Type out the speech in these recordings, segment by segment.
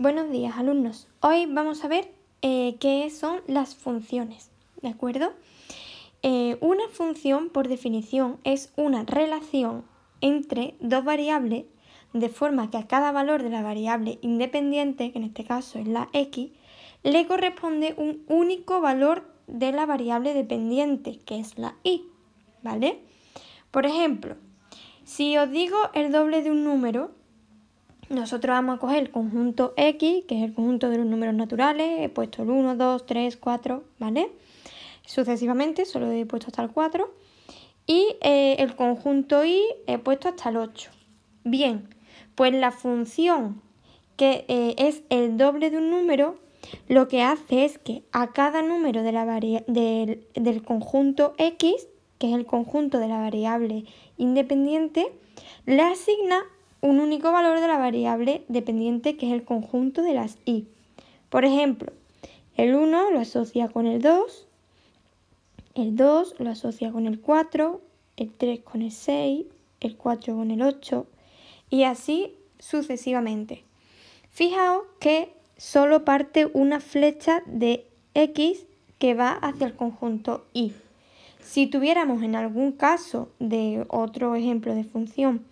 Buenos días, alumnos. Hoy vamos a ver qué son las funciones, ¿de acuerdo? Una función, por definición, es una relación entre dos variables de forma que a cada valor de la variable independiente, que en este caso es la x, le corresponde un único valor de la variable dependiente, que es la y, ¿vale? Por ejemplo, si os digo el doble de un número, nosotros vamos a coger el conjunto X, que es el conjunto de los números naturales. He puesto el 1, 2, 3, 4, ¿vale? Sucesivamente, solo he puesto hasta el 4. Y el conjunto Y he puesto hasta el 8. Bien, pues la función que es el doble de un número, lo que hace es que a cada número de del conjunto X, que es el conjunto de la variable independiente, le asigna un único valor de la variable dependiente, que es el conjunto de las y. Por ejemplo, el 1 lo asocia con el 2 lo asocia con el 4, el 3 con el 6, el 4 con el 8 y así sucesivamente. Fijaos que solo parte una flecha de X que va hacia el conjunto Y. Si tuviéramos en algún caso de otro ejemplo de función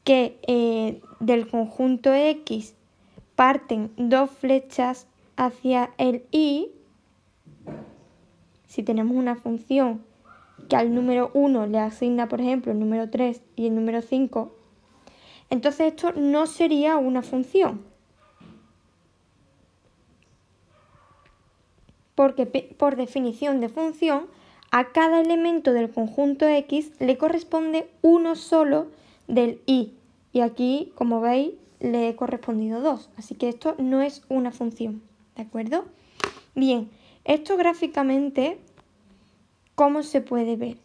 que del conjunto X parten dos flechas hacia el Y, si tenemos una función que al número 1 le asigna, por ejemplo, el número 3 y el número 5, entonces esto no sería una función. Porque por definición de función, a cada elemento del conjunto X le corresponde uno solo del Y. Y aquí, como veis, le he correspondido 2. Así que esto no es una función, ¿de acuerdo? Bien, esto gráficamente, ¿cómo se puede ver?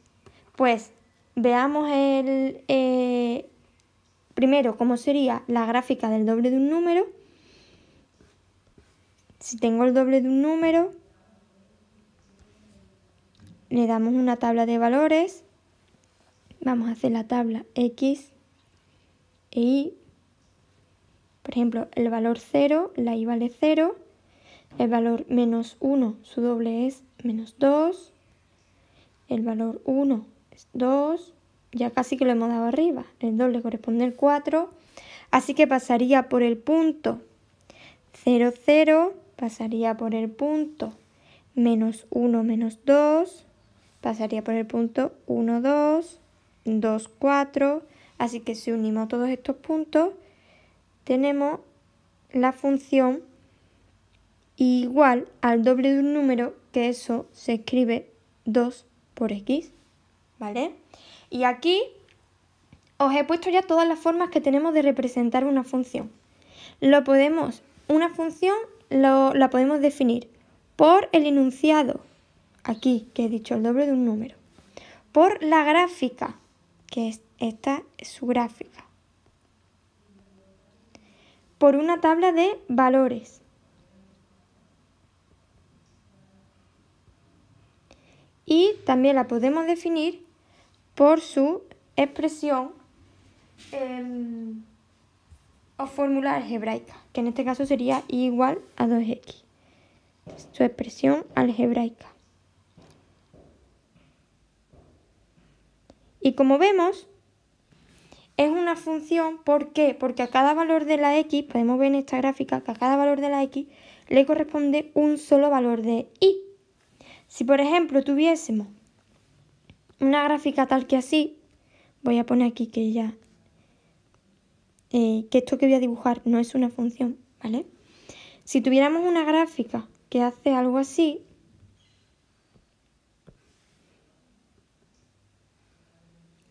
Pues veamos primero cómo sería la gráfica del doble de un número. Si tengo el doble de un número, le damos una tabla de valores. Vamos a hacer la tabla X e Y. Por ejemplo, el valor 0, la Y vale 0. El valor menos 1, su doble es menos 2. El valor 1 es 2. Ya casi que lo hemos dado arriba. El doble corresponde al 4. Así que pasaría por el punto 0, 0. Pasaría por el punto menos 1, menos 2. Pasaría por el punto 1, 2. 2, 4. Así que si unimos todos estos puntos, tenemos la función igual al doble de un número, que eso se escribe 2 por x, ¿vale? Y aquí os he puesto ya todas las formas que tenemos de representar una función. Una función la podemos definir por el enunciado, aquí que he dicho el doble de un número, por la gráfica, que esta es su gráfica, por una tabla de valores y también la podemos definir por su expresión o fórmula algebraica, que en este caso sería y igual a 2x, su expresión algebraica. Y como vemos, es una función. ¿Por qué? Porque a cada valor de la x, podemos ver en esta gráfica que a cada valor de la x le corresponde un solo valor de y. Si por ejemplo tuviésemos una gráfica tal que así, voy a poner aquí que ya, que esto que voy a dibujar no es una función, ¿vale? Si tuviéramos una gráfica que hace algo así,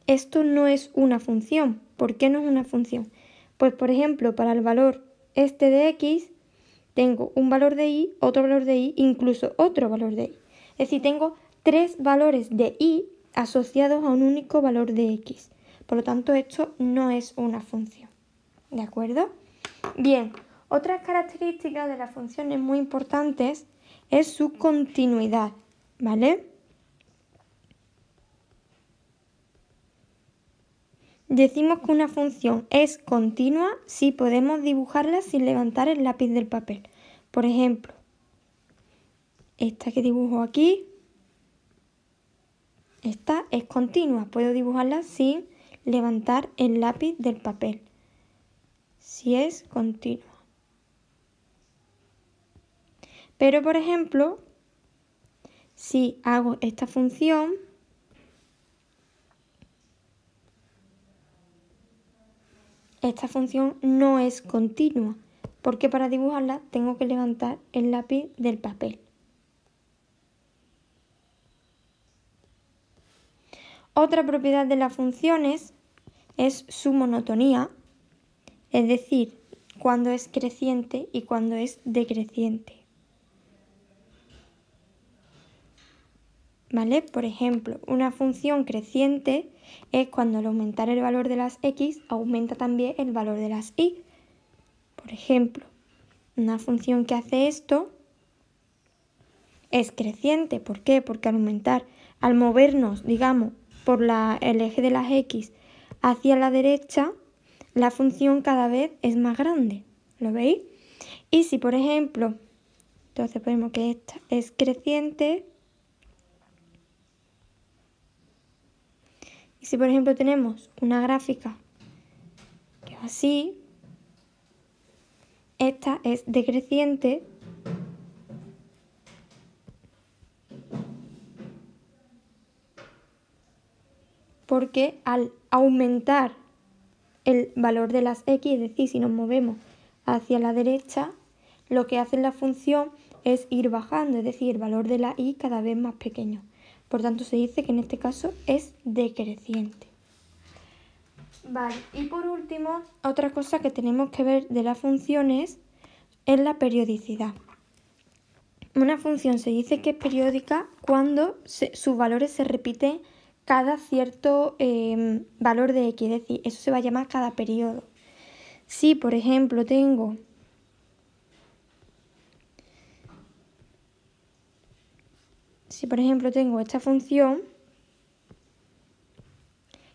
esto no es una función. ¿Por qué no es una función? Pues por ejemplo, para el valor este de x, tengo un valor de y, otro valor de y, incluso otro valor de y. Es decir, tengo 3 valores de y asociados a un único valor de x. Por lo tanto, esto no es una función. ¿De acuerdo? Bien, otras características de las funciones muy importantes es su continuidad, ¿vale? Decimos que una función es continua si podemos dibujarla sin levantar el lápiz del papel. Por ejemplo, esta que dibujo aquí, esta es continua. Puedo dibujarla sin levantar el lápiz del papel. Si es continua. Pero, por ejemplo, si hago esta función, esta función no es continua, porque para dibujarla tengo que levantar el lápiz del papel. Otra propiedad de las funciones es su monotonía, es decir, cuando es creciente y cuando es decreciente. ¿Vale? Por ejemplo, una función creciente es cuando al aumentar el valor de las x aumenta también el valor de las y. Por ejemplo, una función que hace esto es creciente. ¿Por qué? Porque al movernos, digamos, por el eje de las x hacia la derecha, la función cada vez es más grande. ¿Lo veis? Y si, por ejemplo, entonces ponemos que esta es creciente. Y si, por ejemplo, tenemos una gráfica que es así, esta es decreciente porque al aumentar el valor de las x, es decir, si nos movemos hacia la derecha, lo que hace la función es ir bajando, es decir, el valor de la y cada vez más pequeño. Por tanto, se dice que en este caso es decreciente. Vale, y por último, otra cosa que tenemos que ver de las funciones es la periodicidad. Una función se dice que es periódica cuando sus valores se repiten cada cierto valor de x, es decir, eso se va a llamar cada periodo. Si, por ejemplo, tengo esta función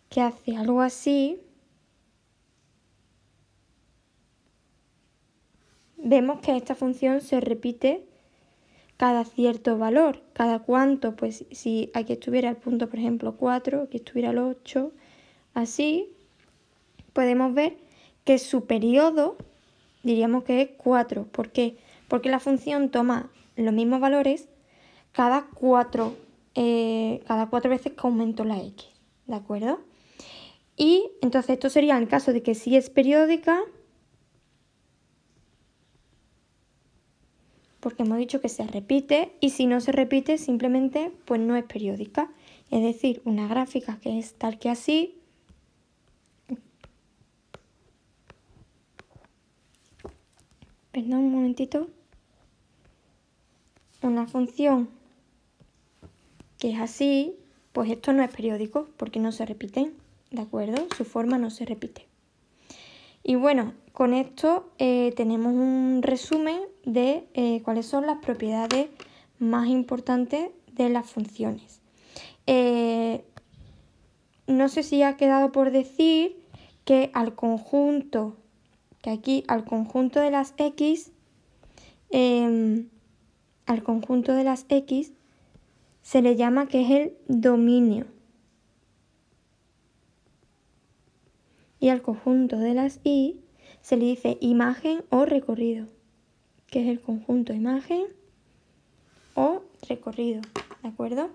que hace algo así, vemos que esta función se repite cada cierto valor. ¿Cada cuánto? Pues si aquí estuviera el punto, por ejemplo, 4, aquí estuviera el 8, así, podemos ver que su periodo, diríamos que es 4. ¿Por qué? Porque la función toma los mismos valores cada 4 veces que aumento la x, ¿de acuerdo? Y entonces esto sería en el caso de que sí es periódica, porque hemos dicho que se repite, y si no se repite simplemente pues no es periódica. Es decir, una gráfica que es tal que así, perdón un momentito, una función que es así, pues esto no es periódico porque no se repiten, ¿de acuerdo? Su forma no se repite. Y bueno, con esto tenemos un resumen de cuáles son las propiedades más importantes de las funciones. No sé si ha quedado por decir que al conjunto de las x, se le llama que es el dominio. Y al conjunto de las y se le dice imagen o recorrido, que es el conjunto imagen o recorrido, ¿de acuerdo?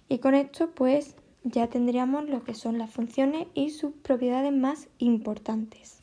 Y con esto pues ya tendríamos lo que son las funciones y sus propiedades más importantes.